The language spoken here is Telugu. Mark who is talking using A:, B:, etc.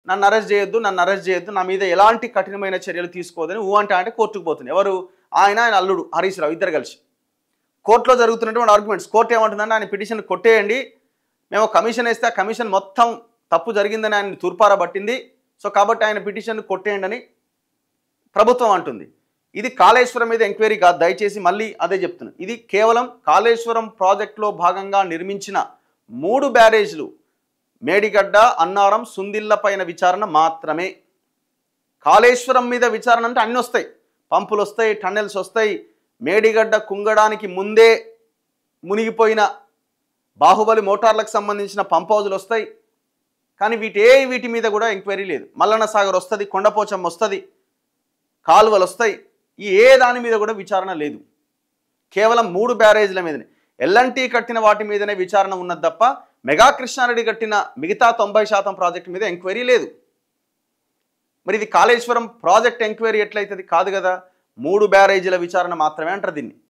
A: నన్ను అరెస్ట్ చేయొద్దు, నా మీద ఎలాంటి కఠినమైన చర్యలు తీసుకోవద్దని అంటే కోర్టుకు పోతుంది. ఎవరు? ఆయన అల్లుడు హరీష్ రావు ఇద్దరు కలిసి. కోర్టులో జరుగుతున్నటువంటి ఆర్గ్యుమెంట్స్. కోర్టు ఏమంటుందంటే ఆయన పిటిషన్ కొట్టేయండి, మేము కమిషన్ వేస్తే ఆ కమిషన్ మొత్తం తప్పు జరిగిందని ఆయన తూర్పారా పట్టింది, సో కాబట్టి ఆయన పిటిషన్ కొట్టేయండి అని ప్రభుత్వం అంటుంది. ఇది కాళేశ్వరం మీద ఎంక్వైరీ కాదు, దయచేసి మళ్ళీ అదే చెప్తున్నాను. ఇది కేవలం కాళేశ్వరం ప్రాజెక్టులో భాగంగా నిర్మించిన 3 బ్యారేజ్లు మేడిగడ్డ, అన్నారం, సుందిళ్ళ పైన విచారణ మాత్రమే. కాళేశ్వరం మీద విచారణ అంటే అన్నీ వస్తాయి, పంపులు వస్తాయి, టన్నెల్స్ వస్తాయి, మేడిగడ్డ కుంగడానికి ముందే మునిగిపోయిన బాహుబలి మోటార్లకు సంబంధించిన పంప్ హౌజులు వస్తాయి. కానీ వీటి మీద కూడా ఎంక్వైరీ లేదు. మల్లన్న సాగర్ వస్తుంది, కొండపోచం వస్తుంది, కాలువలు వస్తాయి, ఏ దాని మీద కూడా విచారణ లేదు. కేవలం 3 బ్యారేజ్ల మీదనే, ఎల్ఎన్టీ కట్టిన వాటి మీదనే విచారణ ఉన్నది తప్ప మెగా కృష్ణారెడ్డి కట్టిన మిగతా 90% ప్రాజెక్టు మీద ఎంక్వైరీ లేదు. మరి ఇది కాళేశ్వరం ప్రాజెక్ట్ ఎంక్వైరీ ఎట్లయితుంది? కాదు కదా, 3 బ్యారేజీల విచారణ మాత్రమే అంటారు దీన్ని.